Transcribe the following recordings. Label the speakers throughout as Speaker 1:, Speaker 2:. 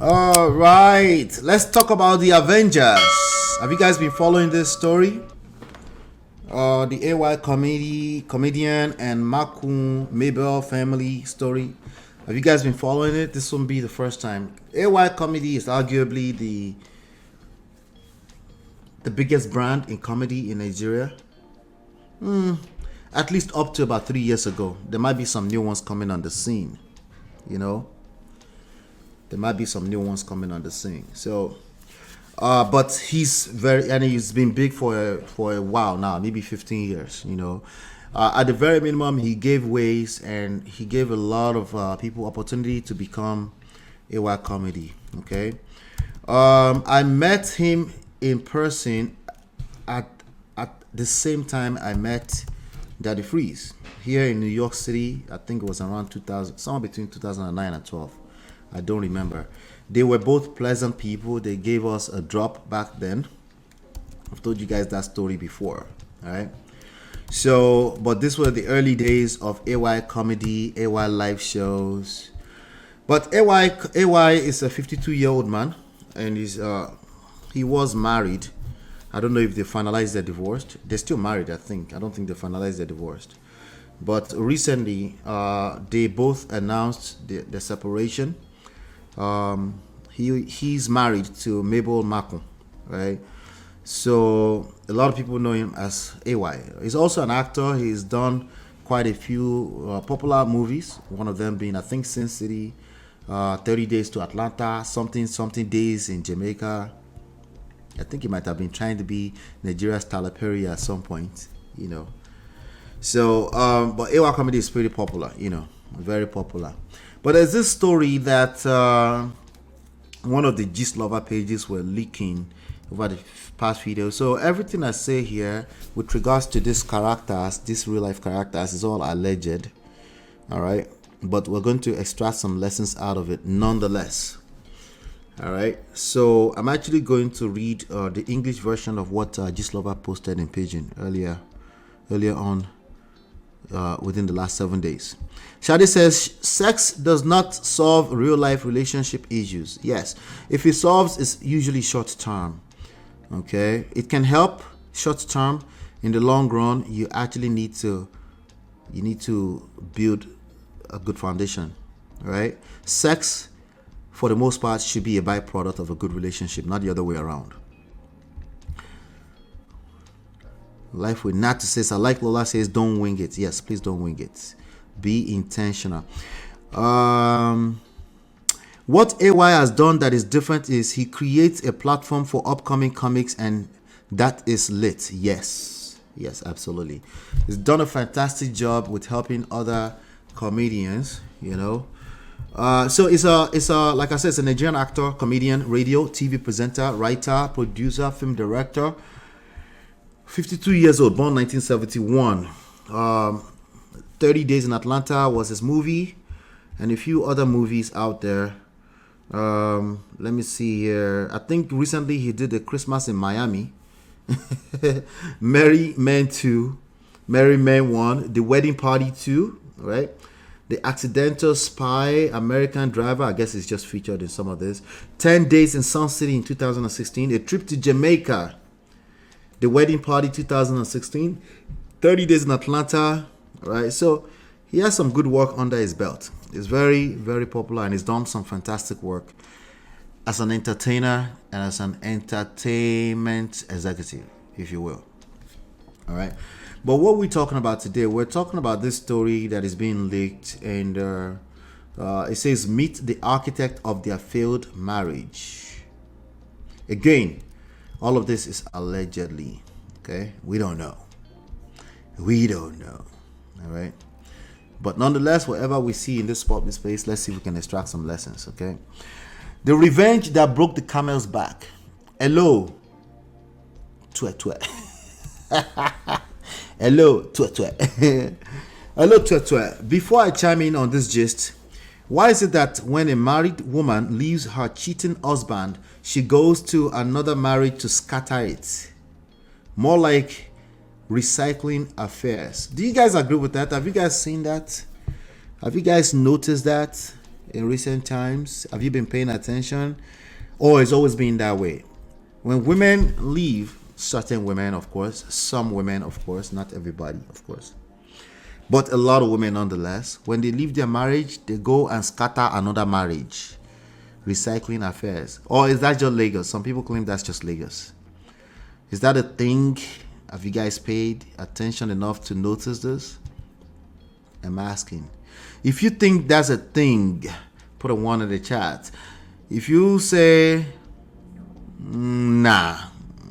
Speaker 1: All right, let's talk about the Avengers. Have you guys been following this story? The AY comedian and Makun Mabel family story. Have you guys been following it? This won't be the first time. AY comedy is arguably the biggest brand in comedy in Nigeria. At least up to about 3 years ago. There might be some new ones coming on the scene. You know, there might be some new ones coming on the scene. So, but he's he's been big for a while now, maybe 15 years. At the very minimum, he gave ways and he gave a lot of people opportunity to become AY comedy. Okay, I met him in person at the same time I met Daddy Freeze here in New York City. I think it was around 2000, somewhere between 2009 and 12. I don't remember. They were both pleasant people. They gave us a drop back then. I've told you guys that story before. All right. So, but this were the early days of AY comedy, AY live shows. But AY is a 52-year-old man, and he was married. I don't know if they finalized their divorce. They're still married, I think. I don't think they finalized their divorce. But recently, they both announced their separation. He's married to Mabel Makun, right? So a lot of people know him as AY. He's also an actor. He's done quite a few popular movies. One of them being, I think, Sin City, 30 Days to Atlanta, something days in Jamaica. I think he might have been trying to be Nigeria's Tyler Perry at some point, So, but AY comedy is pretty popular, very popular. But there's this story that one of the Gist Lover pages were leaking over the past video. So everything I say here with regards to these characters, these real life characters, is all alleged. All right. But we're going to extract some lessons out of it nonetheless. All right, so I'm actually going to read the English version of what Gist Lover posted in Pidgin earlier on within the last 7 days. Shadi says, sex does not solve real life relationship issues. Yes, if it solves, it's usually short term. Okay, it can help short term. In the long run, you actually need to build a good foundation. Right, sex, for the most part, should be a byproduct of a good relationship, not the other way around. Life with Nat says, I like Lola says, don't wing it. Yes, please don't wing it. Be intentional. What AY has done that is different is he creates a platform for upcoming comics, and that is lit. Yes, absolutely. He's done a fantastic job with helping other comedians, So it's a like I said, it's a Nigerian actor, comedian, radio, TV presenter, writer, producer, film director. 52 years old, born 1971. 30 Days in Atlanta was his movie, and a few other movies out there. Let me see here. I think recently he did a Christmas in Miami. Merry Men 2, Merry Men 1, The Wedding Party 2, right? The Accidental Spy, American Driver, I guess it's just featured in some of this. 10 Days in Sun City in 2016. A Trip to Jamaica. The Wedding Party 2016. 30 Days in Atlanta. Right? So he has some good work under his belt. He's very, very popular, and he's done some fantastic work as an entertainer and as an entertainment executive, if you will. All right. But what we're talking about today, we're talking about this story that is being leaked, and it says, meet the architect of their failed marriage. Again, all of this is allegedly, okay? We don't know. All right? But nonetheless, whatever we see in this public space, let's see if we can extract some lessons, okay? The revenge that broke the camel's back. Hello. Twet. Hello, Twet. Hello, Twet. Before I chime in on this gist, why is it that when a married woman leaves her cheating husband, she goes to another marriage to scatter it? More like recycling affairs. Do you guys agree with that? Have you guys seen that? Have you guys noticed that? in recent times? Have you been paying attention? Or it's always been that way? When women leave, certain women, of course, some women, of course, not everybody, of course, but a lot of women nonetheless, when they leave their marriage, they go and scatter another marriage, recycling affairs. Or is that just Lagos? Some people claim that's just Lagos. Is that a thing? Have you guys paid attention enough to notice this? I'm asking. If you think that's a thing, put a one in the chat. If you say, nah,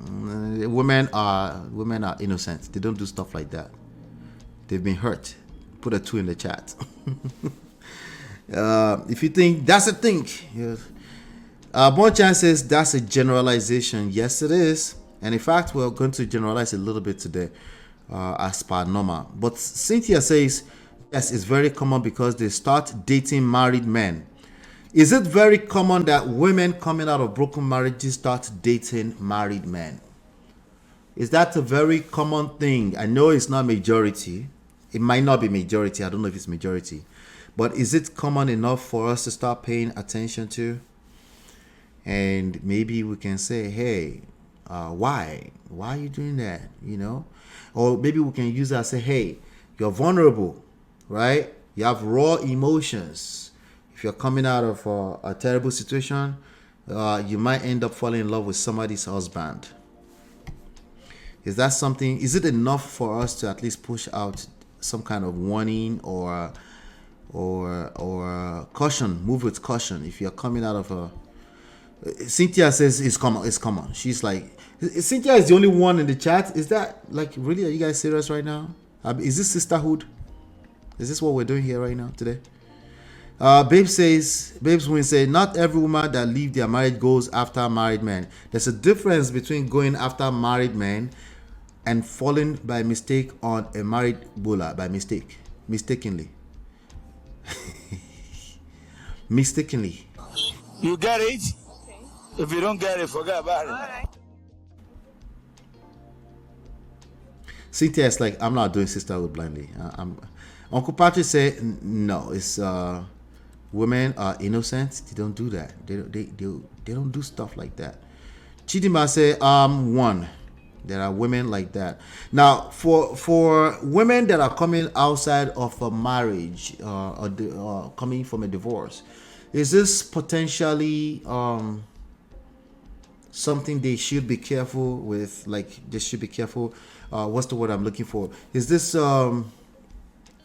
Speaker 1: women are innocent. They don't do stuff like that. They've been hurt. Put a two in the chat. If you think that's a thing, more chances that's a generalization. Yes, it is. And in fact, we're going to generalize a little bit today as per normal. But Cynthia says, yes, it's very common because they start dating married men. Is it very common that women coming out of broken marriages start dating married men? Is that a very common thing? I know it's not majority. It might not be majority. I don't know if it's majority. But is it common enough for us to start paying attention to? And maybe we can say, hey, why? Why are you doing that? You know? Or maybe we can use that and say, hey, you're vulnerable, right? You have raw emotions. If you're coming out of a terrible situation, you might end up falling in love with somebody's husband. Is that something? Is it enough for us to at least push out some kind of warning or caution? Move with caution. If you're coming out of a, Cynthia says it's common. It's common. She's like, Cynthia is the only one in the chat. Is that like really? Are you guys serious right now? Is this sisterhood? Is this what we're doing here right now today? Babes Win say, not every woman that leave their marriage goes after married men. There's a difference between going after married men and falling by mistake on a married bulla mistakenly. Mistakenly.
Speaker 2: You get it? Okay. If you don't get it, forget about it. All right.
Speaker 1: Cynthia is like, I'm not doing sisterhood blindly. Uncle Patrick said, no, it's women are innocent. They don't do that. They don't do stuff like that. Chidima say, one. There are women like that. Now, for women that are coming outside of a marriage or coming from a divorce, is this potentially something they should be careful with? Like, they should be careful. What's the word I'm looking for? Is this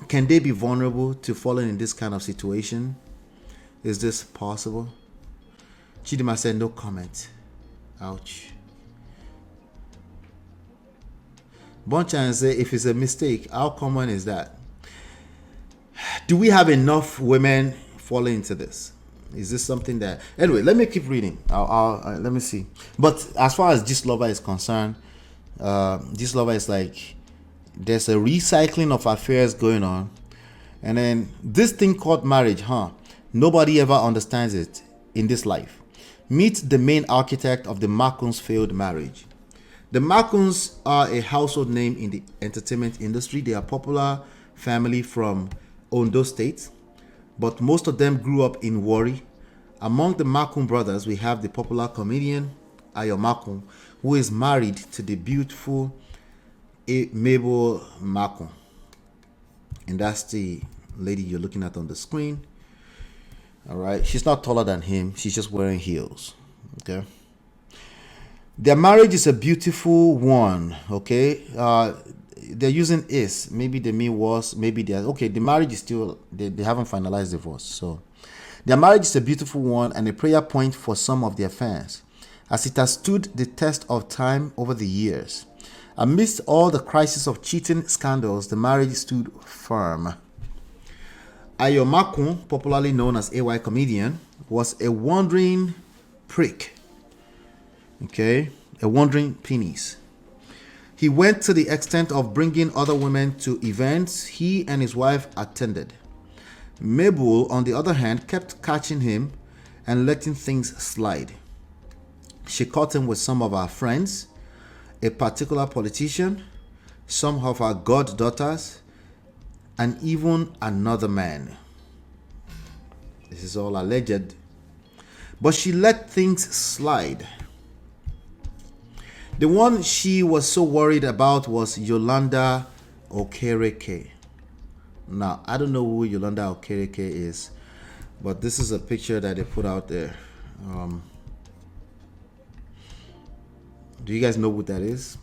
Speaker 1: can they be vulnerable to falling in this kind of situation? Is this possible? Chidima said, no comment. Ouch. Bonchan say, if it's a mistake, how common is that? Do we have enough women falling into this? Is this something that... Anyway, let me keep reading. Let me see. But as far as Gist Lover is concerned, Gist Lover is like, there's a recycling of affairs going on. And then this thing called marriage, nobody ever understands it in this life. Meet the main architect of the Makun's failed marriage. The Makuns are a household name in the entertainment industry. They are a popular family from Ondo State, but most of them grew up in Warri. Among the Makun brothers, we have the popular comedian Ayo Makun, who is married to the beautiful Mabel Makun. And that's the lady you're looking at on the screen. All right. She's not taller than him. She's just wearing heels. Okay. Their marriage is a beautiful one, okay? They're using is. Maybe they mean was. Maybe they're... Okay, the marriage is still... They haven't finalized divorce. So, their marriage is a beautiful one and a prayer point for some of their fans, as it has stood the test of time over the years. Amidst all the crisis of cheating scandals, the marriage stood firm. Ayo Makun, popularly known as AY Comedian, was a wandering prick. Okay, a wandering penis. He went to the extent of bringing other women to events he and his wife attended. Mabel, on the other hand, kept catching him and letting things slide. She caught him with some of our friends, a particular politician, some of our goddaughters, and even another man. This is all alleged. But she let things slide. The one she was so worried about was Yolanda Okereke. Now, I don't know who Yolanda Okereke is, but this is a picture that they put out there. Do you guys know who that is?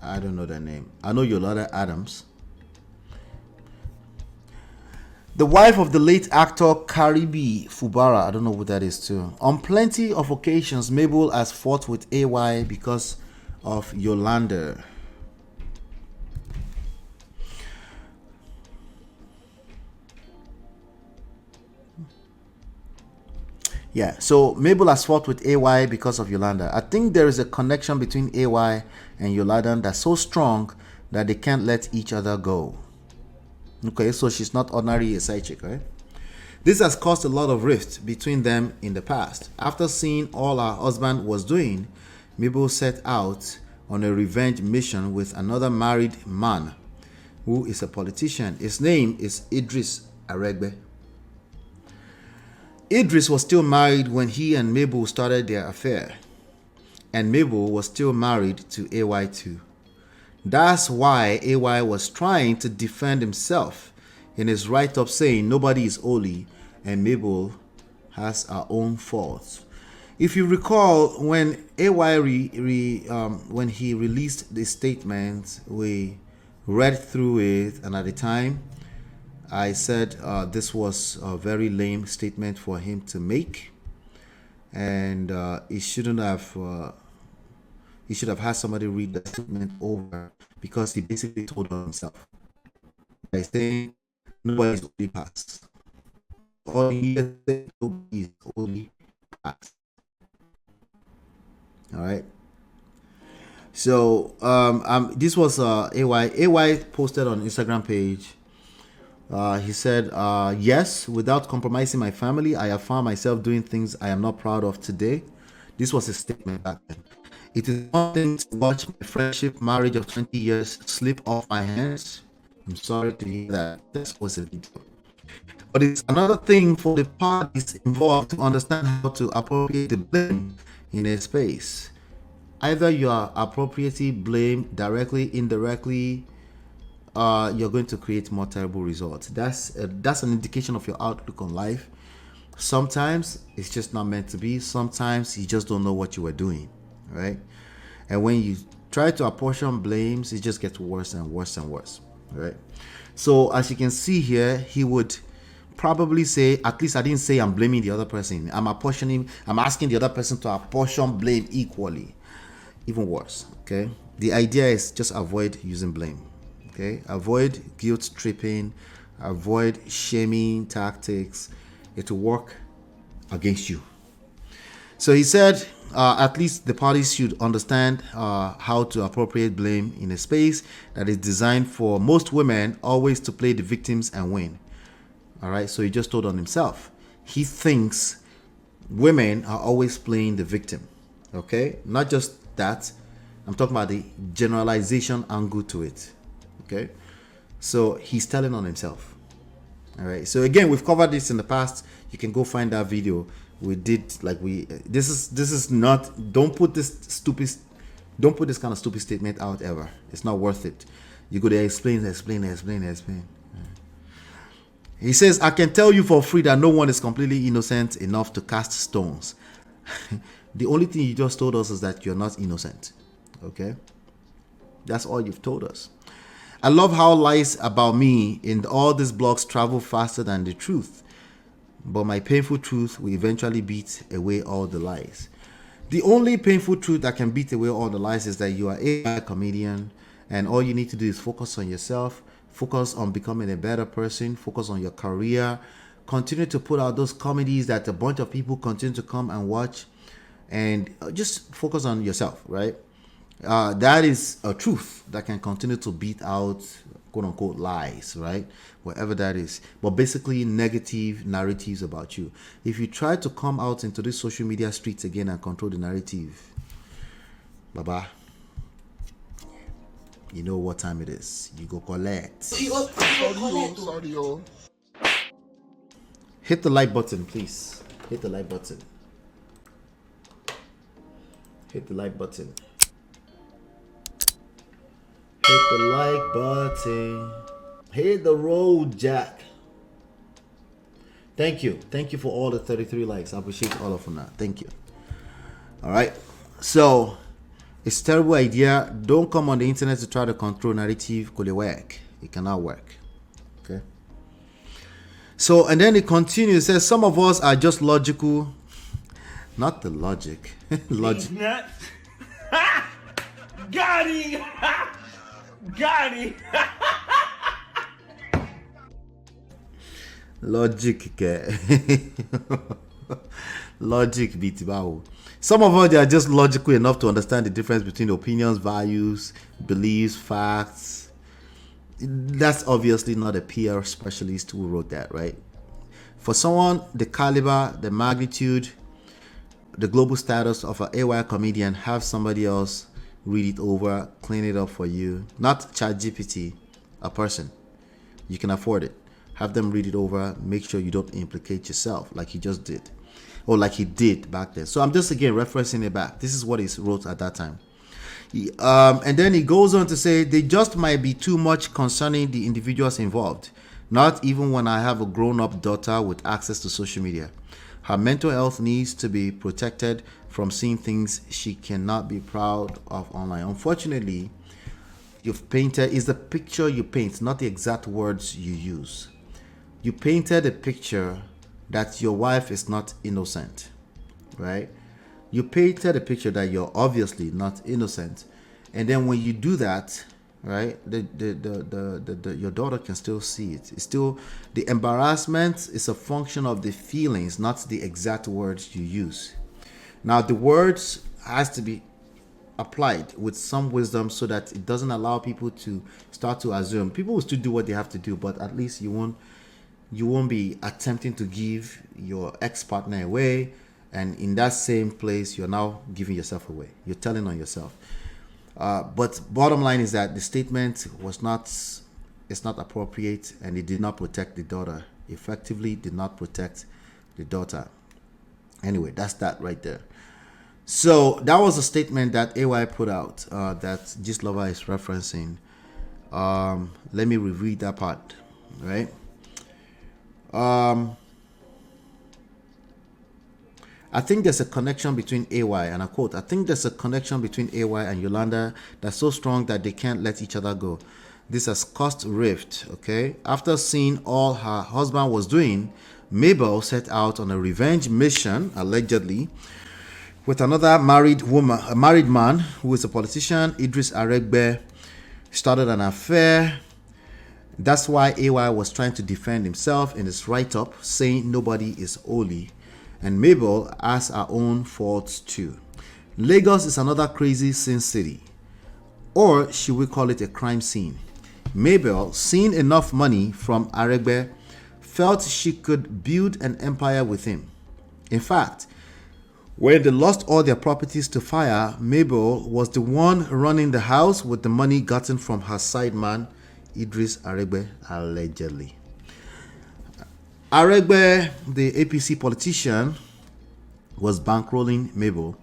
Speaker 1: I don't know that name. I know Yolanda Adams. The wife of the late actor Karibi Fubara. I don't know who that is too. On plenty of occasions, Mabel has fought with AY because of Yolanda. Yeah, so Mabel has fought with AY because of Yolanda. I think there is a connection between AY and Yolanda that's so strong that they can't let each other go. Okay, so she's not ordinarily a side chick, right? This has caused a lot of rift between them in the past. After seeing all her husband was doing, Mabel set out on a revenge mission with another married man who is a politician. His name is Idris Aregbe. Idris was still married when he and Mabel started their affair, and Mabel was still married to AY too. That's why AY was trying to defend himself in his write-up, saying nobody is holy and Mabel has her own faults. If you recall, when AY when he released the statement, we read through it, and at the time I said this was a very lame statement for him to make, and he shouldn't have. He should have had somebody read the statement over, because he basically told on himself by saying nobody's only past. All he said, nobody is only past. All right. So this was AY. AY posted on Instagram page. He said, yes, without compromising my family, I have found myself doing things I am not proud of today. This was a statement back then. It is one thing to watch my friendship, marriage of 20 years slip off my hands. I'm sorry to hear that. This was a video. But it's another thing for the parties involved to understand how to appropriate the blame in a space. Either you are appropriating blame directly, indirectly, you're going to create more terrible results. That's an indication of your outlook on life. Sometimes it's just not meant to be. Sometimes you just don't know what you were doing, right? And when you try to apportion blames, it just gets worse and worse and worse, right? So as you can see here, he would probably say, at least I didn't say I'm blaming the other person. I'm asking the other person to apportion blame equally. Even worse, okay? The idea is just avoid using blame, okay? Avoid guilt tripping, avoid shaming tactics. It will work against you. So he said, at least the parties should understand how to appropriate blame in a space that is designed for most women always to play the victims and win. All right, so he just told on himself. He thinks women are always playing the victim, okay? Not just that, I'm talking about the generalization angle to it, okay? So he's telling on himself. All right, so again, we've covered this in the past. You can go find that video. We did, this is not, don't put this kind of stupid statement out ever. It's not worth it. You go there, explain. He says, I can tell you for free that no one is completely innocent enough to cast stones. The only thing you just told us is that you're not innocent. Okay? That's all you've told us. I love how lies about me in all these blogs travel faster than the truth. But my painful truth will eventually beat away all the lies. The only painful truth that can beat away all the lies is that you are a comedian, and all you need to do is focus on yourself, focus on becoming a better person, focus on your career, continue to put out those comedies that a bunch of people continue to come and watch, and just focus on yourself, right? That is a truth that can continue to beat out quote unquote lies, right? Whatever that is. But basically negative narratives about you. If you try to come out into these social media streets again and control the narrative, bye-bye. You know what time it is. You go collect.
Speaker 3: Sorry, yo.
Speaker 1: Hit the like button, please. Hit the like button. Hit the like button. Hit the like button. Hit the road, Jack. Thank you. Thank you for all the 33 likes. I appreciate all of them now. Thank you. All right. So, it's a terrible idea. Don't come on the internet to try to control narrative. Could it work? It cannot work. Okay. So, and then it continues. It says, some of us are just logical. Not the logic. Logic.
Speaker 3: Nuts. Got him. Got him.
Speaker 1: Logic. Logic beats bao. Some of us are just logical enough to understand the difference between opinions, values, beliefs, facts. That's obviously not a PR specialist who wrote that, right? For someone the caliber, the magnitude, the global status of an AY comedian, have somebody else read it over, clean it up for you. Not ChatGPT, a person. You can afford it. Have them read it over. Make sure you don't implicate yourself like he just did. Or like he did back then. So I'm just again referencing it back. This is what he wrote at that time. And then he goes on to say, they just might be too much concerning the individuals involved. Not even when I have a grown-up daughter with access to social media. Her mental health needs to be protected from seeing things she cannot be proud of online. Unfortunately, you've painted is the picture you paint, not the exact words you use. You painted a picture that your wife is not innocent, right? You painted a picture that you're obviously not innocent, and then when you do that, right, your daughter can still see it. It's still, the embarrassment is a function of the feelings, not the exact words you use. Now the words has to be applied with some wisdom so that it doesn't allow people to start to assume. People will still do what they have to do, but at least you won't be attempting to give your ex-partner away, and in that same place you're now giving yourself away. You're telling on yourself. But bottom line is that the statement it's not appropriate, and it did not protect the daughter. Effectively did not protect the daughter. Anyway, that's that right there. So that was a statement that AY put out that Gislova is referencing. Let me reread that part, right? I think there's a connection between AY, and I quote, I think there's a connection between AY and Yolanda that's so strong that they can't let each other go. This has caused rift, okay? After seeing all her husband was doing, Mabel set out on a revenge mission, allegedly, with another married man who is a politician. Idris Aregbe started an affair. That's why AY was trying to defend himself in his write-up, saying nobody is holy. And Mabel has her own faults too. Lagos is another crazy sin city. Or should we call it a crime scene? Mabel, seeing enough money from Aregbe, felt she could build an empire with him. In fact, when they lost all their properties to fire, Mabel was the one running the house with the money gotten from her sideman, Idris Aregbe, allegedly. Aregbe, the APC politician, was bankrolling Mabel.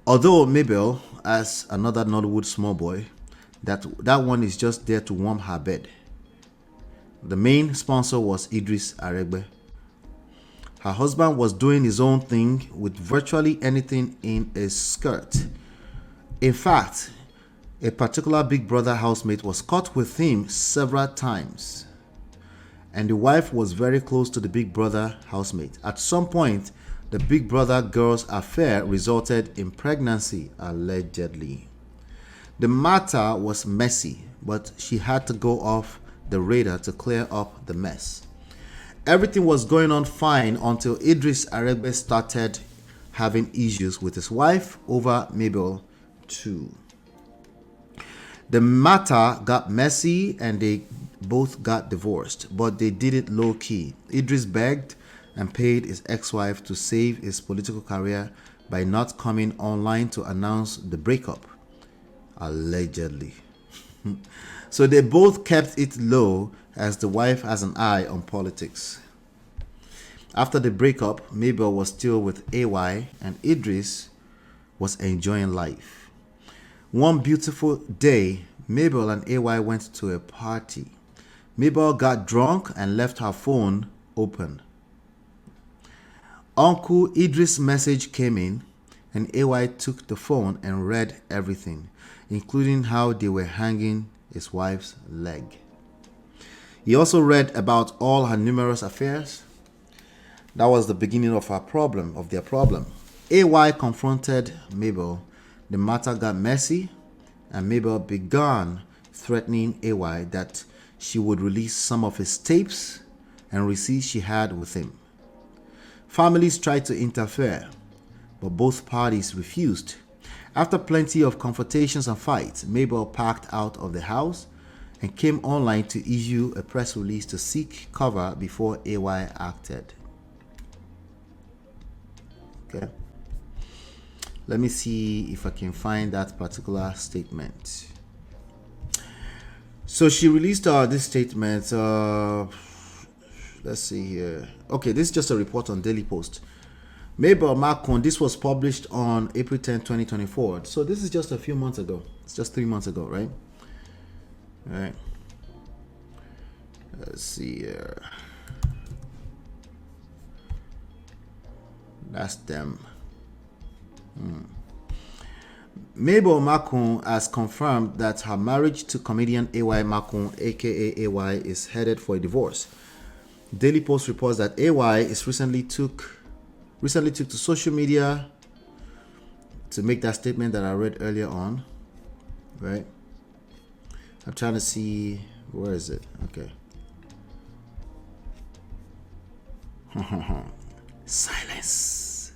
Speaker 1: Although Mabel, as another Nollywood small boy, that one is just there to warm her bed. The main sponsor was Idris Aregbe. Her husband was doing his own thing with virtually anything in a skirt. In fact, a particular Big Brother housemate was caught with him several times. And the wife was very close to the Big Brother housemate. At some point, the Big Brother girl's affair resulted in pregnancy, allegedly. The matter was messy, but she had to go off the radar to clear up the mess. Everything was going on fine until Idris Aregbe started having issues with his wife over Mabel too. The matter got messy and they both got divorced, but they did it low-key. Idris begged and paid his ex-wife to save his political career by not coming online to announce the breakup, allegedly. So they both kept it low, as the wife has an eye on politics. After the breakup, Mabel was still with AY and Idris was enjoying life. One beautiful day, Mabel and AY went to a party. Mabel got drunk and left her phone open. Uncle Idris' message came in, and AY took the phone and read everything, including how they were hanging his wife's leg. He also read about all her numerous affairs. That was the beginning of their problem. AY confronted Mabel. The matter got messy, and Mabel began threatening AY that she would release some of his tapes and receipts she had with him. Families tried to interfere, but both parties refused. After plenty of confrontations and fights, Mabel packed out of the house and came online to issue a press release to seek cover before AY acted. Okay. Let me see if I can find that particular statement. So she released this statement. Let's see here. Okay, this is just a report on Daily Post. Mabel Makun, this was published on April 10, 2024. So this is just a few months ago. It's just 3 months ago, right? All right. Let's see here. That's them. Mabel Makun has confirmed that her marriage to comedian AY Makun, aka AY, is headed for a divorce. Daily Post reports that AY is recently took to social media to make that statement that I read earlier on. Right? I'm trying to see, where is it? Okay. Silence.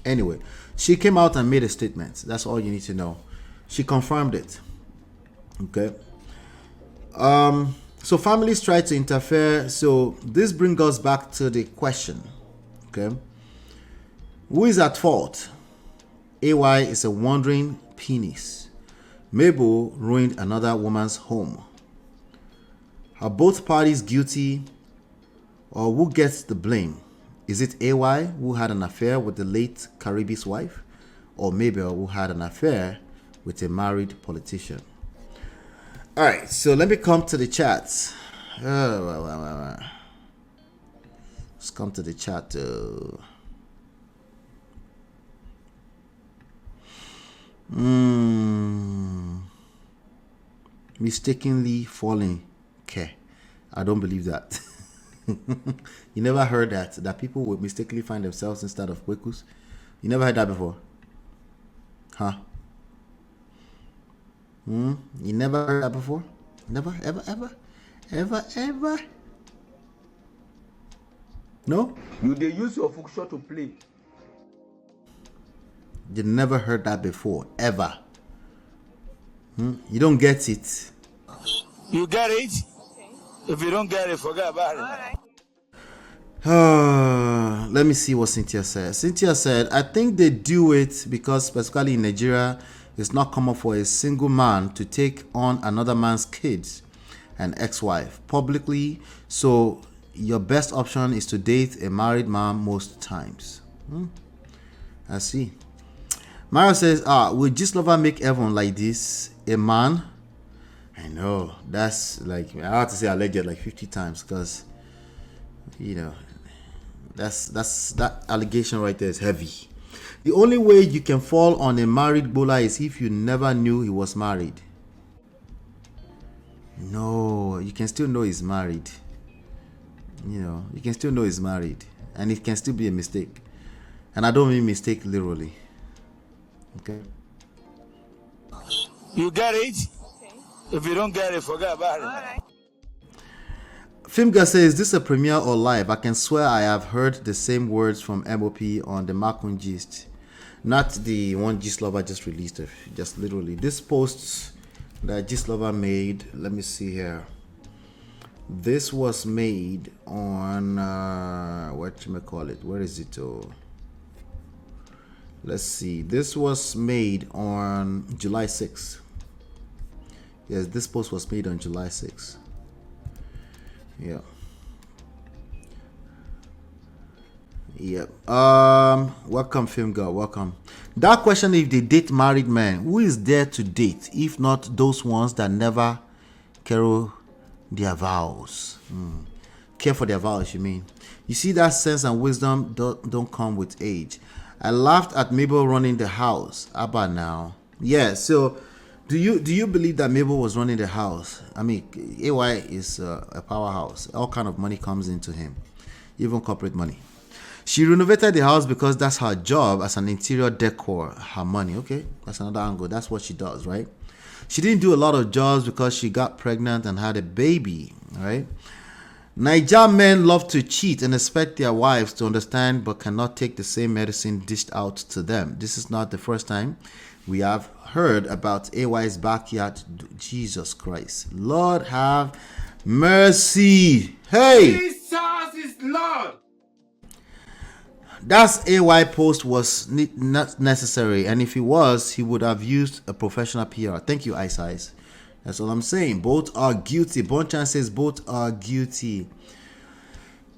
Speaker 1: Anyway, she came out and made a statement. That's all you need to know. She confirmed it. Okay. So families tried to interfere. So this brings us back to the question. Okay. Who is at fault? AY is a wandering penis. Mabel ruined another woman's home. Are both parties guilty, or who gets the blame? Is it AY who had an affair with the late Caribbe's wife, or Mabel who had an affair with a married politician? All right, so let me come to the chat. Let's come to the chat. Mistakenly falling. Okay, I don't believe that. You never heard that people would mistakenly find themselves instead of Kwekus? You never heard that before? Huh? You never heard that before? Never, ever? No?
Speaker 3: They use your function to play.
Speaker 1: You never heard that before, ever. You don't get it.
Speaker 2: You get it? If you don't get it, forget about it.
Speaker 1: Let me see what Cynthia said. Cynthia said, I think they do it because specifically in Nigeria, it's not common for a single man to take on another man's kids and ex-wife publicly. So your best option is to date a married man most times. I see. Mario says, will Gislova make Evan like this? A man? I know. That's like, I have to say alleged like 50 times because, you know, that allegation right there is heavy. The only way you can fall on a married bowler is if you never knew he was married. No, you can still know he's married. You know, you can still know he's married. And it can still be a mistake. And I don't mean mistake literally. Okay?
Speaker 2: You get it? If you don't get it, forget about it.
Speaker 1: Filmga says, is this a premiere or live? I can swear I have heard the same words from MOP on the Makun gist. Not the one Gislova just released. Just literally. This post that Gislova made, let me see here. This was made on, whatchamacallit? Where is it? Oh, let's see. This was made on July 6th. Yes, this post was made on July 6th. Yeah. Yep. Welcome, film girl. Welcome. That question: if they date married men, who is there to date? If not those ones that never care their vows. Care for their vows, you mean? You see, that sense and wisdom don't come with age. I laughed at Mabel running the house. Abba now. Yeah. So, do you believe that Mabel was running the house? I mean, AY is a powerhouse. All kind of money comes into him, even corporate money. She renovated the house because that's her job as an interior decor. Her money. Okay, that's another angle. That's what she does, right? She didn't do a lot of jobs because she got pregnant and had a baby, right? Niger men love to cheat and expect their wives to understand but cannot take the same medicine dished out to them. This is not the first time we have heard about AY's backyard. Jesus Christ. Lord have mercy. Hey!
Speaker 3: Jesus is Lord.
Speaker 1: That's AY post was not necessary, and if he was, he would have used a professional PR. Thank you, Ice Ice. That's all I'm saying. Both are guilty. Bonchan says both are guilty.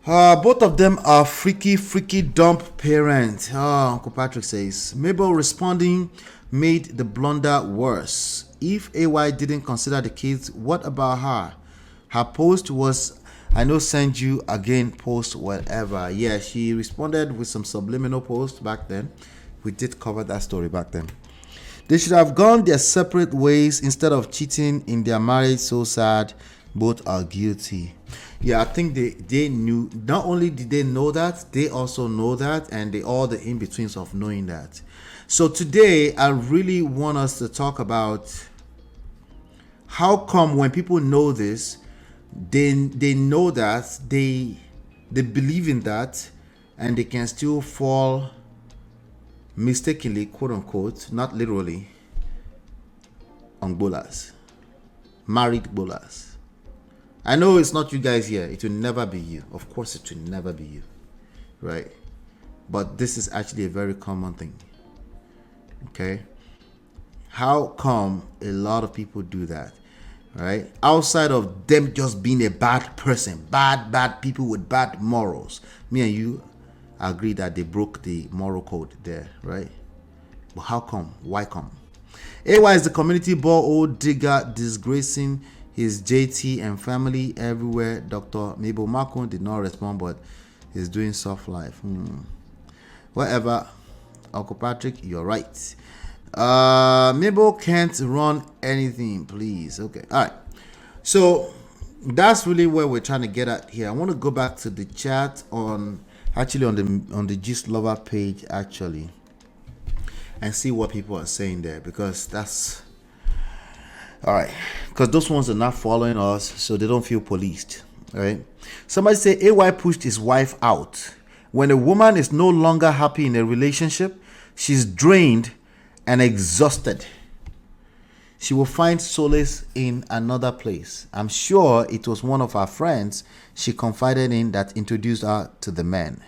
Speaker 1: Both of them are freaky dump parents. Uncle Patrick says Mabel responding made the blunder worse. If AY didn't consider the kids, what about her? Her post was, I know, send you again post whatever. Yeah, she responded with some subliminal post back then. We did cover that story back then. They should have gone their separate ways instead of cheating in their marriage. So sad. Both are guilty. Yeah, I think they knew. Not only did they know that, they also know that, and they all the in-betweens of knowing that. So today, I really want us to talk about how come when people know this, they know that, they believe in that, and they can still fall mistakenly, quote unquote, not literally, on bolas, married bolas. I know it's not you guys here. It will never be you. Of course, it will never be you, right? But this is actually a very common thing. Okay, how come a lot of people do that, right? Outside of them just being a bad person, bad people with bad morals. Me and you agree that they broke the moral code there, right? But how come? Why come? AY is the community borehole digger disgracing his JT and family everywhere. Dr. Mabel Makun did not respond, but he's doing soft life. Whatever. Uncle Patrick, you're right. Mabel can't run anything, please. Okay. All right. So that's really where we're trying to get at here. I want to go back to the chat on the Gist Lover page actually, and see what people are saying there, because that's all right. Because those ones are not following us, so they don't feel policed. All right. Somebody say AY pushed his wife out. When a woman is no longer happy in a relationship, she's drained and exhausted. She will find solace in another place. I'm sure it was one of her friends she confided in that introduced her to the men.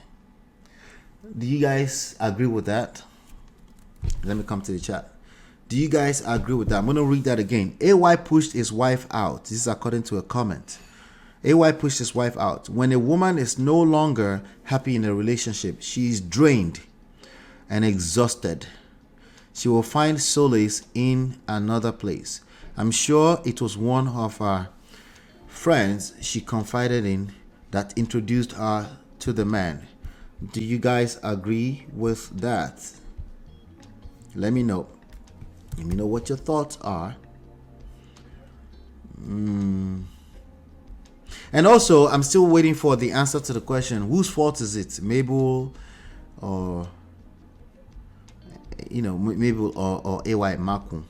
Speaker 1: Do you guys agree with that? Let me come to the chat. Do you guys agree with that? I'm going to read that again. AY pushed his wife out. This is according to a comment. AY pushed his wife out. When a woman is no longer happy in a relationship, she is drained and exhausted. She will find solace in another place. I'm sure it was one of her friends she confided in that introduced her to the man. Do you guys agree with that? Let me know. Let me know what your thoughts are. And also, I'm still waiting for the answer to the question, whose fault is it? Mabel or Mabel or AY Makun?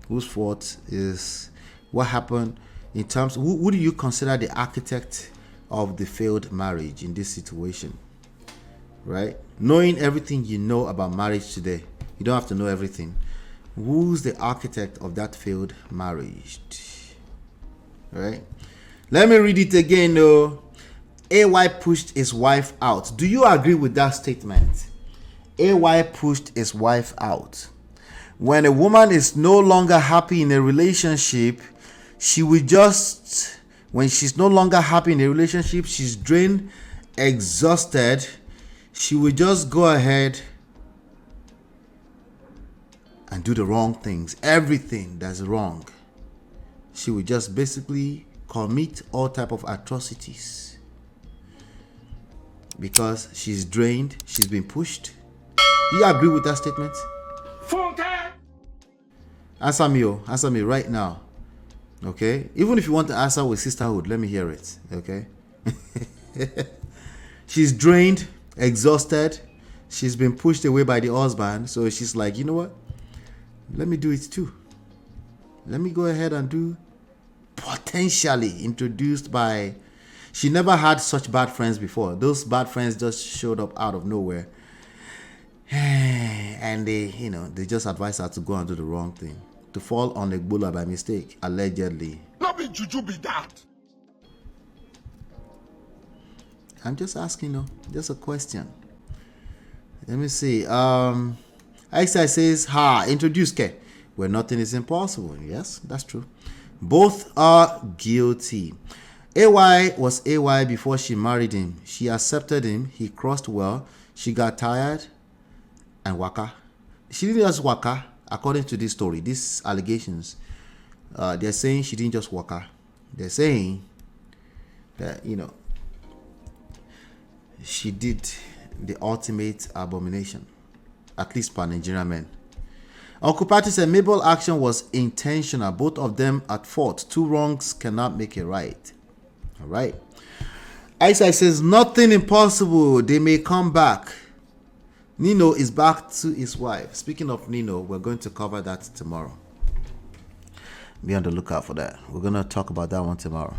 Speaker 1: Whose fault is what happened in terms, who do you consider the architect of the failed marriage in this situation? Right? Knowing everything you know about marriage today, you don't have to know everything. Who's the architect of that failed marriage? Right? Let me read it again though. AY pushed his wife out. Do you agree with that statement? AY pushed his wife out. When a woman is no longer happy in a relationship, when she's no longer happy in a relationship, she's drained, exhausted. she would just go ahead and do the wrong things. Everything that's wrong. She would just basically commit all type of atrocities because she's drained, she's been pushed. Do you agree with that statement?
Speaker 3: Funke!
Speaker 1: Answer me right now. Okay? Even if you want to answer with sisterhood, let me hear it. Okay? She's drained, exhausted. She's been pushed away by the husband. So she's like, you know what? Let me do it too. Let me go ahead and do potentially introduced by. She never had such bad friends before. Those bad friends just showed up out of nowhere. And they just advised her to go and do the wrong thing. To fall on the Ebola by mistake, allegedly.
Speaker 3: Not be juju be that.
Speaker 1: I'm just asking, just a question. Let me see. Aisha says, introduce Ke, where nothing is impossible. Yes, that's true. Both are guilty. AY was AY before she married him. She accepted him. He crossed well. She got tired and waka. She didn't just waka, according to this story, these allegations. They're saying she didn't just waka. They're saying that, she did the ultimate abomination, at least per Nigerian men. Uncle Patty said Mabel's action was intentional. Both of them at fault. Two wrongs cannot make it right. All right. Isaac says nothing impossible. They may come back. Nino is back to his wife. Speaking of Nino, we're going to cover that tomorrow. Be on the lookout for that. We're going to talk about that one tomorrow.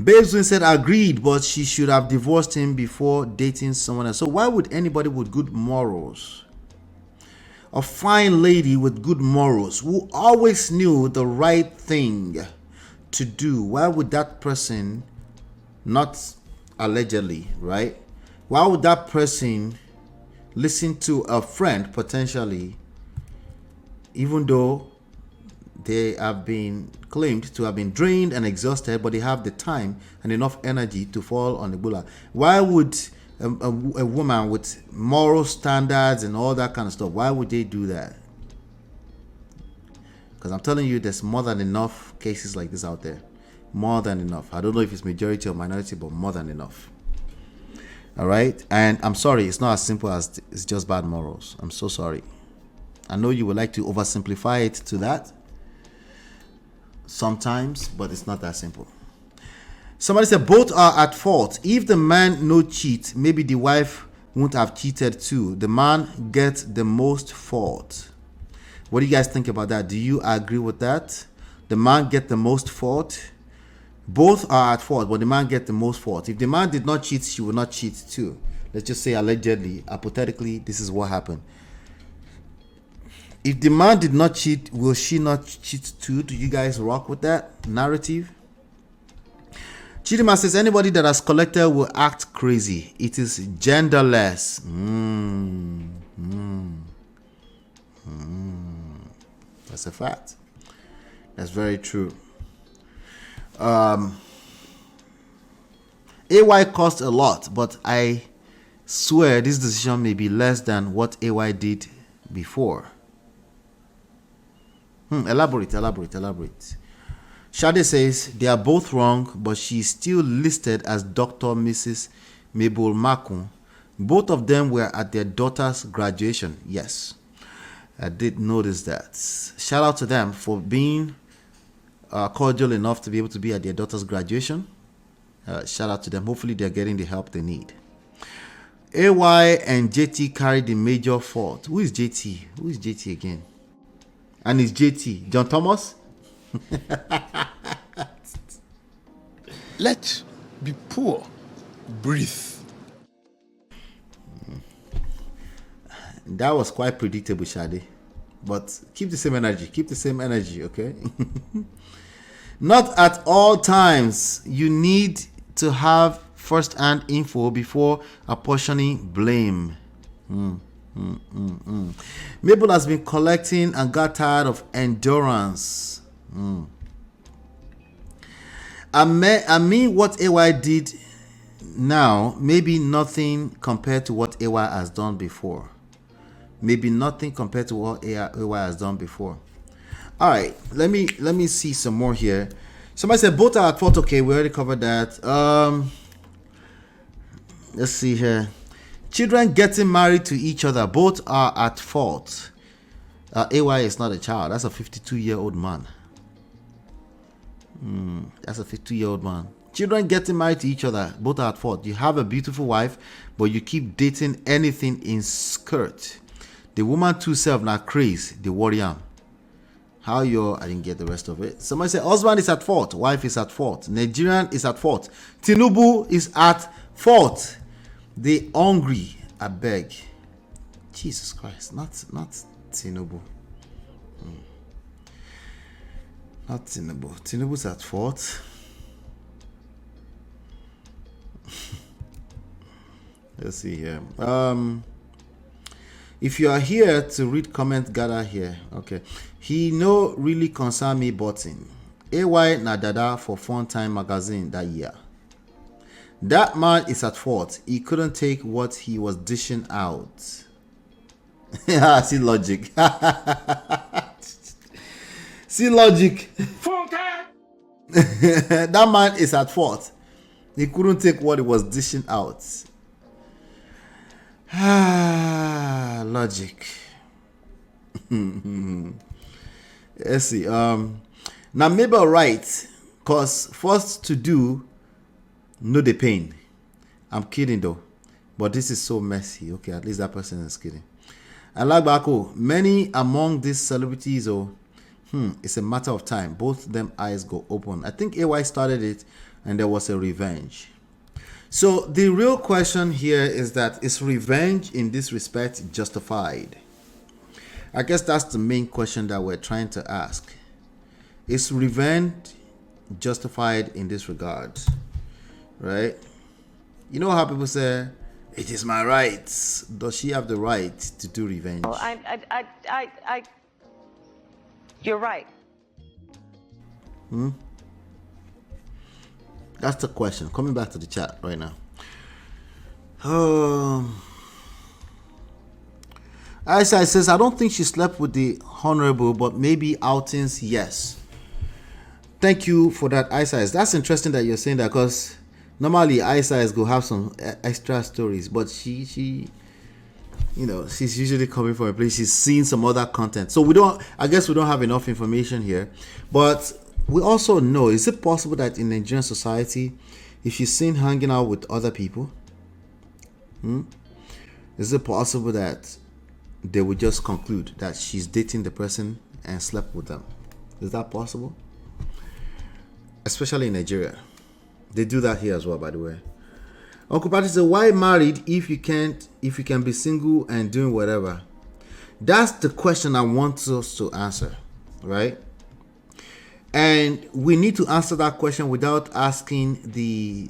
Speaker 1: Babes Win said agreed, but she should have divorced him before dating someone else. So why would anybody with good morals, a fine lady with good morals, who always knew the right thing to do, why would that person, not allegedly, right? Why would that person listen to a friend potentially, even though they have been claimed to have been drained and exhausted, but they have the time and enough energy to fall on the bulla? Why would a woman with moral standards and all that kind of stuff, why would they do that? Because I'm telling you, there's more than enough cases like this out there. More than enough. I don't know if it's majority or minority, but more than enough. All right? And I'm sorry, it's not as simple as it's just bad morals. I'm so sorry. I know you would like to oversimplify it to that sometimes, but it's not that simple. Somebody said both are at fault. If the man no cheat, maybe the wife won't have cheated too. The man gets the most fault. What do you guys think about that? Do you agree with that? The man get the most fault. Both are at fault, but the man get the most fault. If the man did not cheat, she will not cheat too. Let's just say allegedly, hypothetically, this is what happened. If the man did not cheat, will she not cheat too? Do you guys rock with that narrative? Chidima says anybody that has collected will act crazy. It is genderless. That's a fact. That's very true. AY cost a lot, but I swear this decision may be less than what AY did before. Elaborate. Shade says they are both wrong, but she is still listed as Dr. Mrs. Mabel Makun. Both of them were at their daughter's graduation. Yes, I did notice that. Shout out to them for being cordial enough to be able to be at their daughter's graduation. Shout out to them. Hopefully they're getting the help they need. AY and JT carried the major fault. Who is JT? Who is JT again? And it's JT. John Thomas?
Speaker 3: Let be poor. Breathe.
Speaker 1: That was quite predictable, Shadi. But keep the same energy. Keep the same energy, okay? Not at all times. You need to have first-hand info before apportioning blame. Mabel has been collecting and got tired of endurance. I mean what AY did now, maybe nothing compared to what AY has done before. Maybe nothing compared to what AY has done before. All right, let me see some more here. Somebody said both are at fault. Okay, we already covered that. Let's see here. Children getting married to each other, both are at fault. AY is not a child. That's a 52-year-old man. That's a 52-year-old man. Children getting married to each other, both are at fault. You have a beautiful wife, but you keep dating anything in skirt. The woman too self now crazy. The warrior. How your I didn't get the rest of it. Somebody said husband is at fault, wife is at fault, Nigerian is at fault, Tinubu is at fault. They hungry. I beg. Jesus Christ, not Tinubu. Not Tinubu. Tinubu's at fault. Let's see here. If you are here to read comment, gather here. Okay. He no really concern me button. AY na dada for Fun Time magazine that year. That man is at fault. He couldn't take what he was dishing out. See logic. See logic. That man is at fault. He couldn't take what he was dishing out. Logic. Let's see. Now Mabel writes, cause first to do, know the pain. I'm kidding though, but this is so messy. Okay, at least that person is kidding. I like Bako. Many among these celebrities, it's a matter of time. Both them eyes go open. I think AY started it, and there was a revenge. So the real question here is that is revenge in this respect justified? I guess that's the main question that we're trying to ask. Is revenge justified in this regard? Right? You know how people say, it is my right. Does she have the right to do revenge?
Speaker 4: Well, you're right.
Speaker 1: That's the question. Coming back to the chat right now. Aisha says, I don't think she slept with the honorable, but maybe outings, yes. Thank you for that, Aisha. That's interesting that you're saying that, because normally Aisha is going to have some extra stories, but she she's usually coming from a place, she's seen some other content. So I guess we don't have enough information here. But we also know, is it possible that in Nigerian society, if she's seen hanging out with other people, is it possible that they would just conclude that she's dating the person and slept with them? Is that possible? Especially in Nigeria. They do that here as well, by the way. Uncle Patrick said, why married if you can be single and doing whatever? That's the question I want us to answer, right? And we need to answer that question without asking the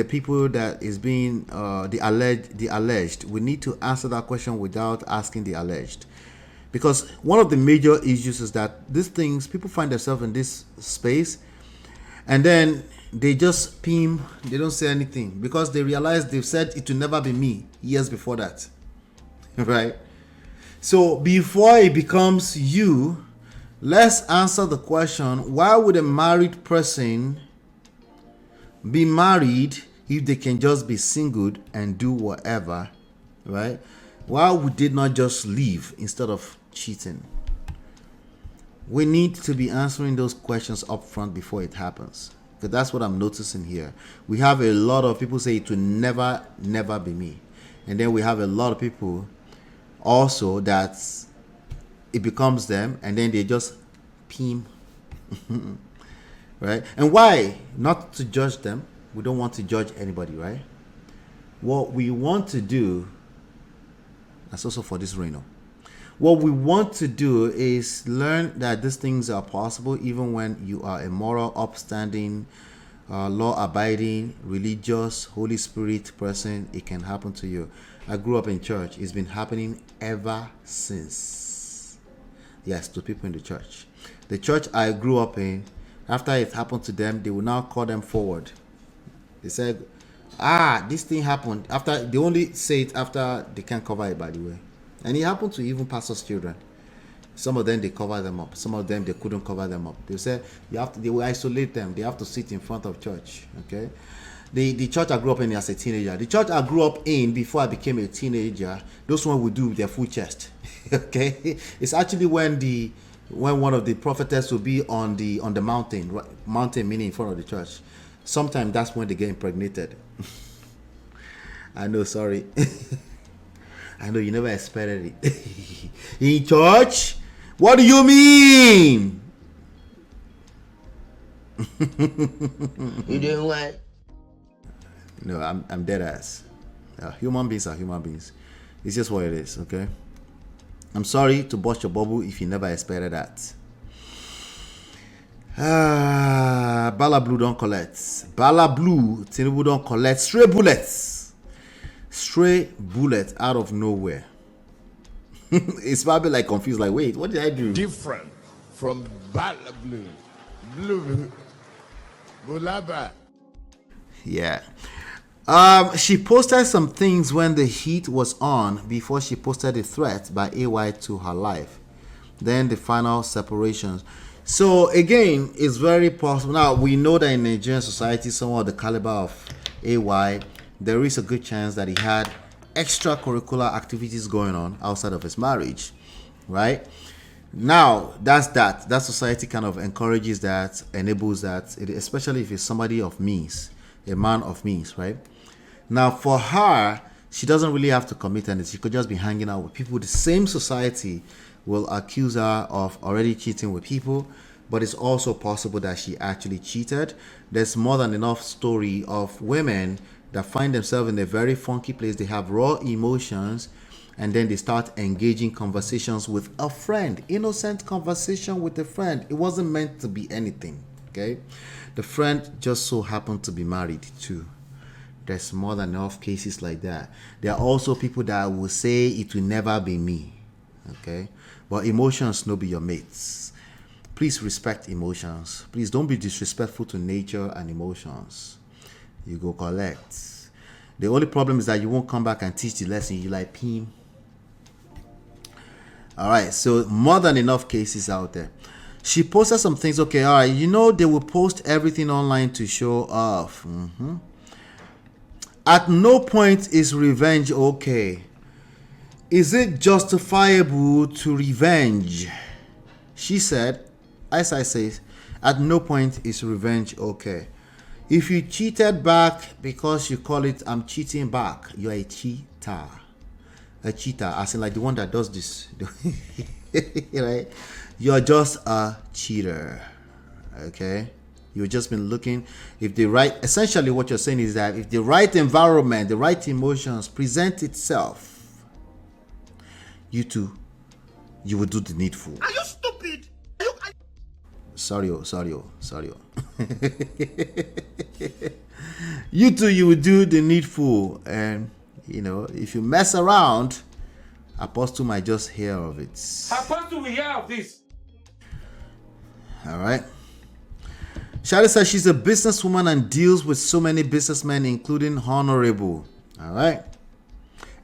Speaker 1: people that is being the alleged. We need to answer that question without asking the alleged, because one of the major issues is that these things, people find themselves in this space, and then they just pim. They don't say anything because they realize they've said it will never be me years before that, right? So before it becomes you, let's answer the question: why would a married person be married if they can just be single and do whatever, right? Why would they not just leave instead of cheating? We need to be answering those questions up front before it happens, because that's what I'm noticing here. We have a lot of people say it will never be me, and then we have a lot of people also that it becomes them, and then they just pim. Right? And why? Not to judge them. We don't want to judge anybody, right? What we want to do, that's also for this Reno. What we want to do is learn that these things are possible even when you are a moral, upstanding, law-abiding, religious, Holy Spirit person. It can happen to you. I grew up in church. It's been happening ever since. Yes, to people in the church. The church I grew up in, After it happened to them, they will now call them forward. They said, this thing happened. After they only say it after they can't cover it, by the way. And it happened to even pastors' children. Some of them they cover them up. Some of them they couldn't cover them up. They said they will isolate them. They have to sit in front of church. Okay. The church I grew up in as a teenager. The church I grew up in before I became a teenager, those one would do their full chest. Okay. It's actually when one of the prophetess will be on the mountain, mountain meaning in front of the church. Sometimes that's when they get impregnated. I know, sorry. I know you never expected it. In church? What do you mean?
Speaker 4: You doing what?
Speaker 1: No, I'm dead ass. Human beings are human beings. It's just what it is, okay? I'm sorry to bust your bubble if you never expected that. Bala Blue don't collect. Bala Blue, Tinubu don't collect stray bullets. Stray bullet out of nowhere. It's probably like confused, like, wait, what did I do?
Speaker 3: Different from Bala Blue. Blue. Bulaba.
Speaker 1: Yeah. She posted some things when the heat was on before she posted a threat by AY to her life. Then the final separations. So again, it's very possible. Now we know that in Nigerian society, someone of the caliber of AY, there is a good chance that he had extracurricular activities going on outside of his marriage, right? Now that's that society kind of encourages that, enables that, especially if it's somebody of means, a man of means, right? Now for her, she doesn't really have to commit anything. She could just be hanging out with people. The same society will accuse her of already cheating with people, but it's also possible that she actually cheated. There's more than enough story of women that find themselves in a very funky place. They have raw emotions, and then they start engaging conversations with a friend. Innocent conversation with a friend. It wasn't meant to be anything, okay? The friend just so happened to be married too. There's more than enough cases like that. There are also people that will say it will never be me, okay? But emotions no be your mates. Please respect emotions. Please don't be disrespectful to nature and emotions. You go collect. The only problem is that you won't come back and teach the lesson. You like Pim. All right, so more than enough cases out there. She posted some things. Okay, all right, you know they will post everything online to show off. At no point is revenge okay. Is it justifiable to revenge? She said, as I say, at no point is revenge okay. If you cheated back because you call it I'm cheating back, you're a cheater. A cheater, as in like the one that does this. Right? You're just a cheater. Okay? You've just been looking. If the right, essentially what you're saying is that if the right environment, the right emotions present itself, you too, you will do the needful.
Speaker 3: Are you stupid?
Speaker 1: Sorry. You too, you will do the needful. And, you know, if you mess around, Apostle might just hear of it.
Speaker 3: Apostle will hear of this.
Speaker 1: All right. Shadi says she's a businesswoman and deals with so many businessmen, including Honorable. All right.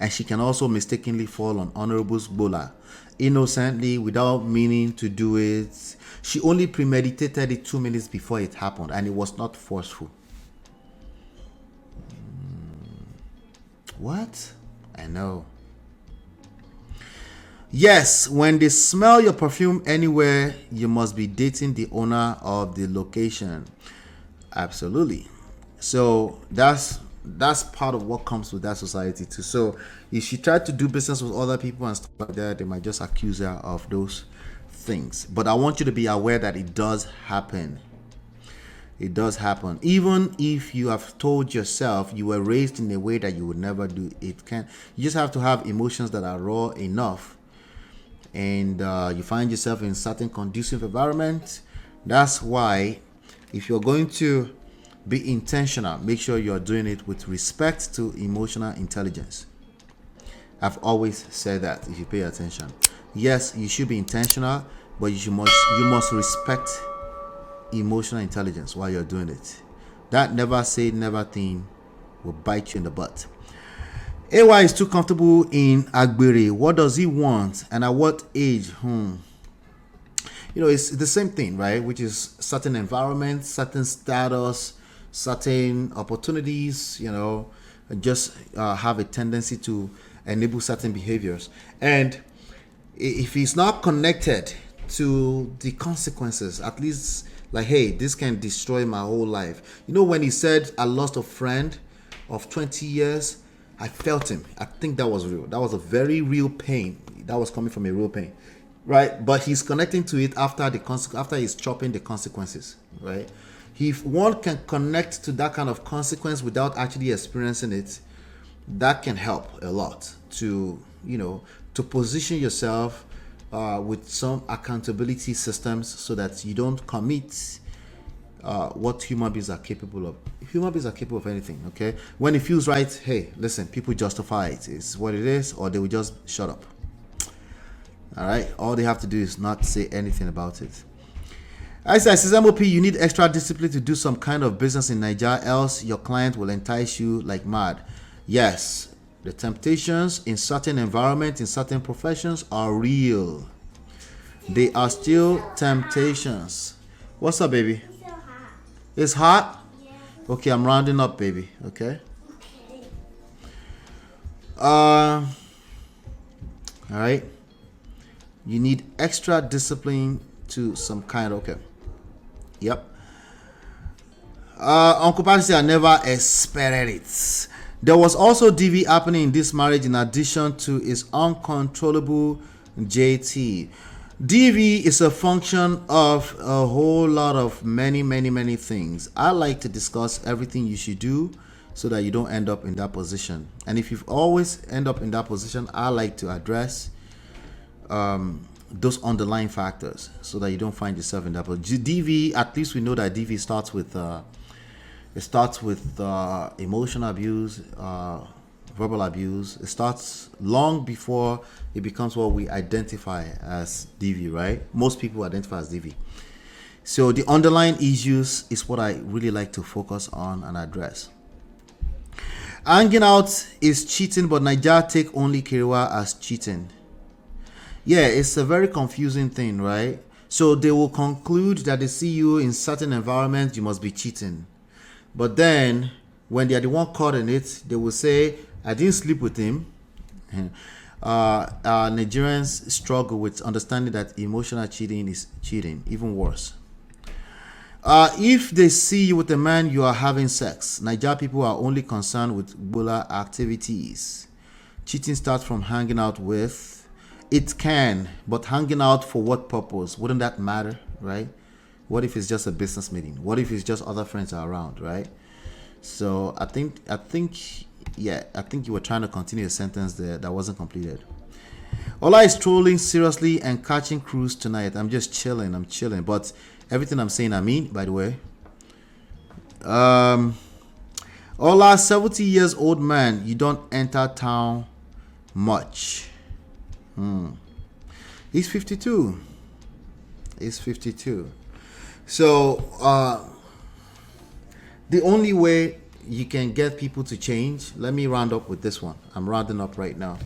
Speaker 1: And she can also mistakenly fall on Honorable's bola innocently without meaning to do it. She only premeditated it 2 minutes before it happened, and it was not forceful. What? I know. Yes, when they smell your perfume anywhere, you must be dating the owner of the location. Absolutely. So that's part of what comes with that society too. So if she tried to do business with other people and stuff like that, they might just accuse her of those things. But I want you to be aware that it does happen. It does happen. Even if you have told yourself you were raised in a way that you would never do it, you just have to have emotions that are raw enough, and you find yourself in certain conducive environment. That's why if you're going to be intentional, make sure you're doing it with respect to emotional intelligence. I've always said that. If you pay attention, yes, you should be intentional, but you must respect emotional intelligence while you're doing it. That never say never thing will bite you in the butt. AY is too comfortable in Agbere. What does he want and at what age? It's the same thing, right? Which is certain environment, certain status, certain opportunities, just have a tendency to enable certain behaviors. And if he's not connected to the consequences, at least like, hey, this can destroy my whole life. When he said, I lost a friend of 20 years, I felt him. I think that was real. That was a very real pain. That was coming from a real pain, right? But he's connecting to it after he's chopping the consequences, right? If one can connect to that kind of consequence without actually experiencing it, that can help a lot to position yourself with some accountability systems so that you don't commit what human beings are capable of. Human beings are capable of anything, okay? When it feels right, hey, listen, people justify it. It's what it is, or they will just shut up. All right? All they have to do is not say anything about it. I says MOP, you need extra discipline to do some kind of business in Nigeria, else your client will entice you like mad. Yes, the temptations in certain environments, in certain professions are real. They are still temptations. What's up, baby? It's hot? Yeah. Okay, I'm rounding up, baby. Okay? All right. You need extra discipline to some kind. Okay. Yep. Uncle Patty said, I never expected it. There was also DV happening in this marriage in addition to its uncontrollable JT. DV is a function of a whole lot of many things. I like to discuss everything you should do so that you don't end up in that position. And if you've always end up in that position, I like to address those underlying factors so that you don't find yourself in that position. DV, at least we know that DV starts with emotional abuse, verbal abuse. It starts long before it becomes what we identify as DV, right? Most people identify as DV. So the underlying issues is what I really like to focus on and address. Hanging out is cheating, but Nigeria take only Kiriwa as cheating. Yeah, it's a very confusing thing, right? So they will conclude that they see you in certain environments, you must be cheating. But then, when they are the one caught in it, they will say, I didn't sleep with him. Nigerians struggle with understanding that emotional cheating is cheating, even worse. If they see you with a man, you are having sex. Nigeria people are only concerned with Bola activities. Cheating starts from hanging out with. It can, but hanging out for what purpose? Wouldn't that matter, right? What if it's just a business meeting? What if it's just other friends are around, right? So I think you were trying to continue a sentence there that wasn't completed. Ola is trolling seriously and catching cruise tonight. I'm just chilling. I'm chilling. But everything I'm saying, I mean, by the way. Ola, 70 years old man, you don't enter town much. He's 52. He's 52. So the only way you can get people to change, let me round up with this one. I'm rounding up right now.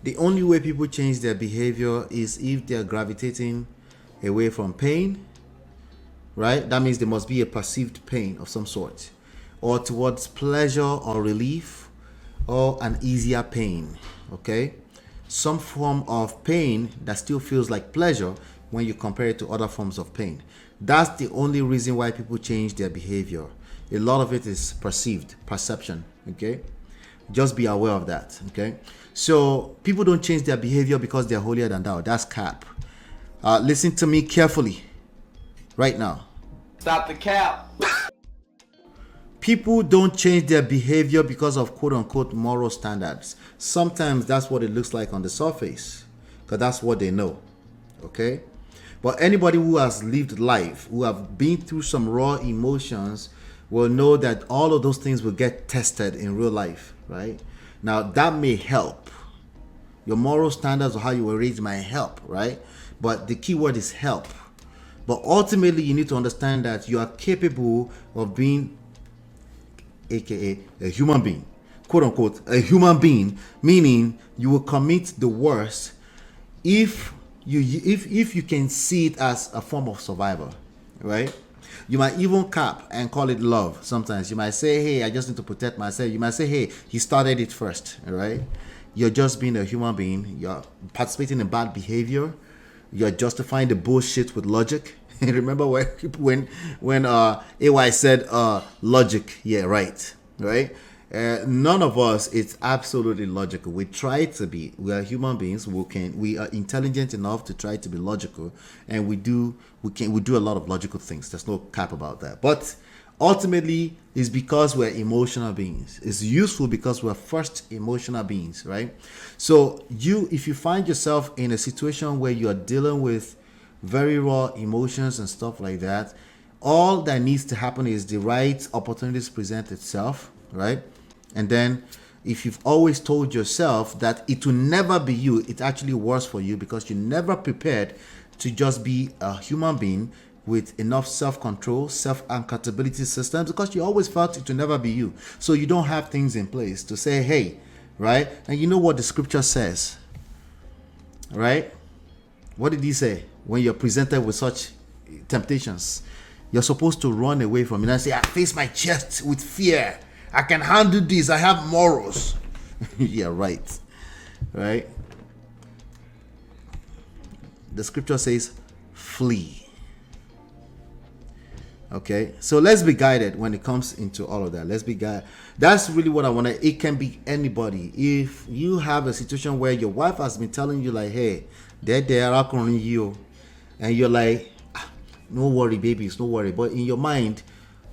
Speaker 1: The only way people change their behavior is if they're gravitating away from pain, right? That means there must be a perceived pain of some sort, or towards pleasure or relief, or an easier pain, okay? Some form of pain that still feels like pleasure when you compare it to other forms of pain. That's the only reason why people change their behavior. A lot of it is perception, okay? Just be aware of that, okay? So people don't change their behavior because they're holier than thou. That's cap. Listen to me carefully right now.
Speaker 5: Stop the cap.
Speaker 1: People don't change their behavior because of quote-unquote moral standards. Sometimes that's what it looks like on the surface because that's what they know, okay? But anybody who has lived life, who have been through some raw emotions, will know that all of those things will get tested in real life, right? Now, that may help. Your moral standards or how you were raised might help, right? But the key word is help. But ultimately, you need to understand that you are capable of being, aka a human being, quote unquote, a human being, meaning you will commit the worst if you can see it as a form of survival, right? You might even cap and call it love. Sometimes you might say, hey, I just need to protect myself. You might say, hey, he started it first, right? You're just being a human being. You're participating in bad behavior. You're justifying the bullshit with logic. Remember when AY said logic? Yeah, right. None of us, it's absolutely logical. We try to be. We are human beings. We are intelligent enough to try to be logical, and we do a lot of logical things. There's no cap about that. But ultimately, it's because we're emotional beings. It's useful because we're first emotional beings, right? So if you find yourself in a situation where you are dealing with very raw emotions and stuff like that, all that needs to happen is the right opportunities present itself, right? And then if you've always told yourself that it will never be you, it's actually worse for you because you never prepared to just be a human being with enough self-control, self-accountability systems, because you always felt it will never be you. So you don't have things in place to say, hey, right? And you know what the scripture says, right? What did he say? When you're presented with such temptations, you're supposed to run away from it and say, I face my chest with fear. I can handle this. I have morals. Yeah, right. Right? The scripture says, flee. Okay? So let's be guided when it comes into all of that. Let's be guided. That's really what I want to. It can be anybody. If you have a situation where your wife has been telling you, like, hey, they're calling you, and you're like, no worry, babies, no worry. But in your mind,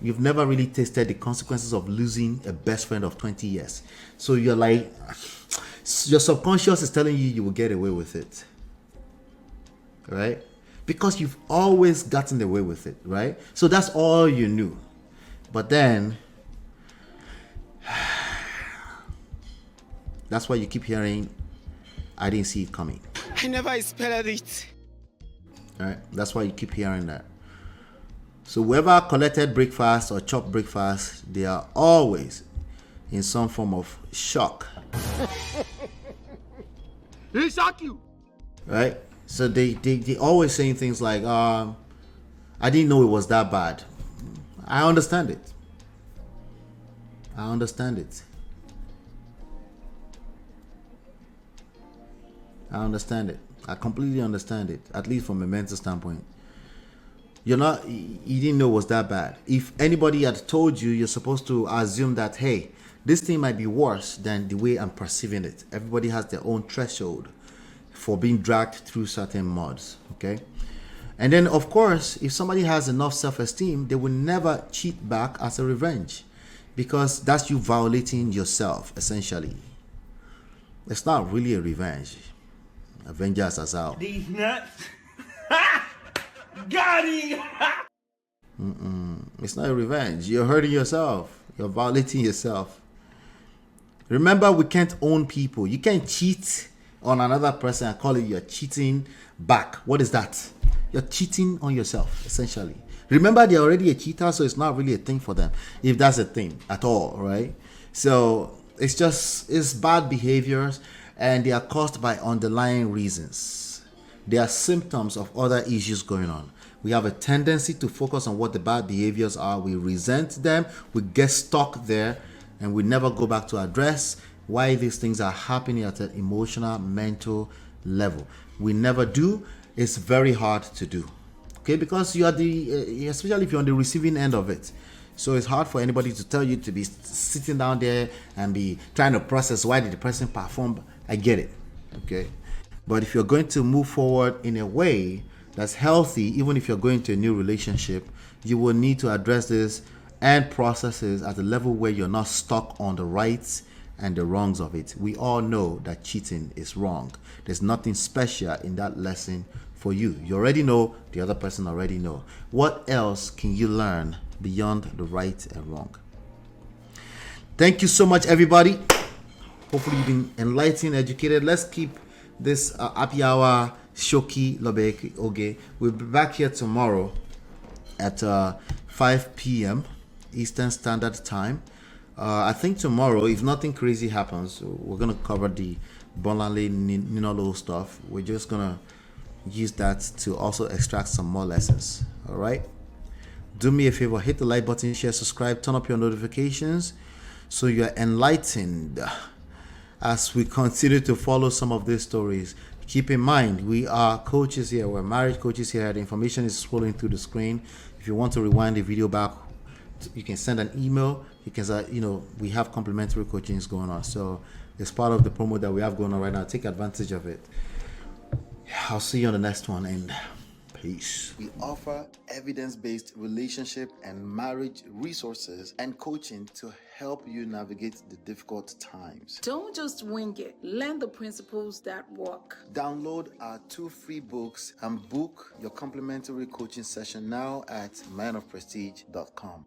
Speaker 1: you've never really tasted the consequences of losing a best friend of 20 years. So you're like, your subconscious is telling you will get away with it. Right? Because you've always gotten away with it, right? So that's all you knew. But then, that's why you keep hearing, I didn't see it coming.
Speaker 5: I never expected it.
Speaker 1: Right? That's why you keep hearing that. So whoever collected breakfast or chopped breakfast, they are always in some form of shock.
Speaker 3: He shock you.
Speaker 1: Right? So they always saying things like, I didn't know it was that bad. I understand it. I understand it. I understand it. I completely understand it, at least from a mental standpoint. You didn't know it was that bad. If anybody had told you, you're supposed to assume that, hey, this thing might be worse than the way I'm perceiving it. Everybody has their own threshold for being dragged through certain mods, okay? And then, of course, if somebody has enough self-esteem, they will never cheat back as a revenge, because that's you violating yourself, essentially. It's not really a revenge. Avengers as out.
Speaker 3: These nuts. Got him.
Speaker 1: It's not a revenge. You're hurting yourself. You're violating yourself. Remember, we can't own people. You can't cheat on another person and call it you're cheating back. What is that? You're cheating on yourself, essentially. Remember, they're already a cheater, so it's not really a thing for them, if that's a thing at all, right? So it's bad behaviors, and they are caused by underlying reasons. They are symptoms of other issues going on. We have a tendency to focus on what the bad behaviors are. We resent them. We get stuck there, and we never go back to address why these things are happening at an emotional, mental level. We never do. It's very hard to do. Okay, because you are especially if you're on the receiving end of it. So it's hard for anybody to tell you to be sitting down there and be trying to process why did the person perform. I get it. Okay. But if you're going to move forward in a way that's healthy, even if you're going to a new relationship, you will need to address this and processes at a level where you're not stuck on the rights and the wrongs of it. We all know that cheating is wrong. There's nothing special in that lesson for you. You already know, the other person already know. What else can you learn beyond the right and wrong? Thank you so much, everybody. Hopefully you've been enlightened, educated. Let's keep this happy hour Shoki Lobek Oge. We'll be back here tomorrow at 5 p.m. Eastern Standard Time. I think tomorrow, if nothing crazy happens, we're gonna cover the Bonlale Ninolo stuff. We're just gonna use that to also extract some more lessons. All right. Do me a favor, hit the like button, share, subscribe, turn up your notifications so you're enlightened as we continue to follow some of these stories. Keep in mind, we are coaches here. We're marriage coaches here. The information is scrolling through the screen. If you want to rewind the video back, you can send an email. You can, we have complimentary coachings going on. So it's part of the promo that we have going on right now. Take advantage of it. I'll see you on the next one, and peace. We offer evidence-based relationship and marriage resources and coaching to help you navigate the difficult times.
Speaker 6: Don't just wing it. Learn the principles that work.
Speaker 1: Download our 2 free books and book your complimentary coaching session now at manofprestige.com.